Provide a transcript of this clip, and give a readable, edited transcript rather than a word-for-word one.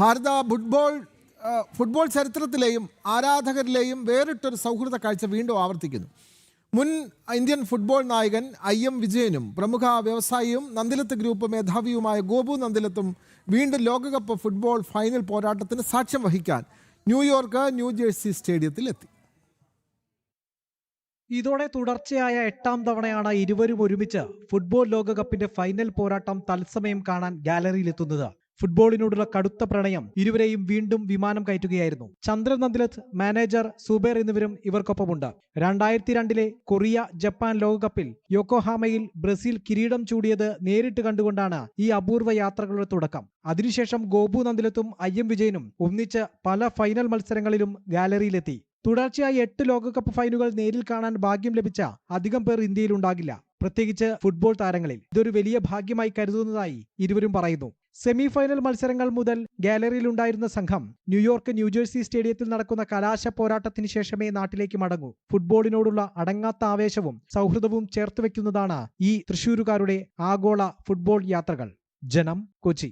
ഭാരത football ചരിത്രത്തിലെയും ആരാധകരിലെയും വേറിട്ടൊരു സൗഹൃദ കാഴ്ച വീണ്ടും ആവർത്തിക്കുന്നു. മുൻ ഇന്ത്യൻ ഫുട്ബോൾ നായകൻ IM വിജയനും പ്രമുഖ വ്യവസായിയും നന്ദിലത്ത് ഗ്രൂപ്പ് മേധാവിയുമായ ഗോപു നന്ദിലത്തും വീണ്ടും ലോകകപ്പ് ഫുട്ബോൾ ഫൈനൽ പോരാട്ടത്തിന് സാക്ഷ്യം വഹിക്കാൻ ന്യൂയോർക്ക് ന്യൂജേഴ്സി സ്റ്റേഡിയത്തിലെത്തി. ഇതോടെ തുടർച്ചയായ 8ാം തവണയാണ് ഇരുവരും ഒരുമിച്ച് ഫുട്ബോൾ ലോകകപ്പിന്റെ ഫൈനൽ പോരാട്ടം തത്സമയം കാണാൻ ഗാലറിയിലെത്തുന്നത്. ഫുട്ബോളിനോടുള്ള കടുത്ത പ്രണയം ഇരുവരെയും വീണ്ടും വിമാനം കയറ്റുകയായിരുന്നു. ചന്ദ്രൻ നന്ദിലത്ത്, മാനേജർ സുബേർ എന്നിവരും ഇവർക്കൊപ്പമുണ്ട്. 2002 കൊറിയ ജപ്പാൻ ലോകകപ്പിൽ യോക്കോഹാമയിൽ ബ്രസീൽ കിരീടം ചൂടിയത് നേരിട്ട് കണ്ടുകൊണ്ടാണ് ഈ അപൂർവ യാത്രകളുടെ തുടക്കം. അതിനുശേഷം ഗോപു നന്ദിലത്തും IM വിജയനും ഒന്നിച്ച് പല ഫൈനൽ മത്സരങ്ങളിലും ഗാലറിയിലെത്തി. തുടർച്ചയായി 8 ലോകകപ്പ് ഫൈനലുകൾ നേരിൽ കാണാൻ ഭാഗ്യം ലഭിച്ച അധികം പേർ ഇന്ത്യയിലുണ്ടാകില്ല, പ്രത്യേകിച്ച് ഫുട്ബോൾ താരങ്ങളിൽ. ഇതൊരു വലിയ ഭാഗ്യമായി കരുതുന്നതായി ഇരുവരും പറയുന്നു. സെമി ഫൈനൽ മത്സരങ്ങൾ മുതൽ ഗാലറിയിലുണ്ടായിരുന്ന സംഘം ന്യൂയോർക്ക് ന്യൂജേഴ്സി സ്റ്റേഡിയത്തിൽ നടക്കുന്ന കലാശ പോരാട്ടത്തിന് ശേഷമേ നാട്ടിലേക്ക് മടങ്ങൂ. ഫുട്ബോളിനോടുള്ള അടങ്ങാത്ത ആവേശവും സൗഹൃദവും ചേർത്തുവെക്കുന്നതാണ് ഈ തൃശ്ശൂരുകാരുടെ ആഗോള ഫുട്ബോൾ യാത്രകൾ. ജനം, കൊച്ചി.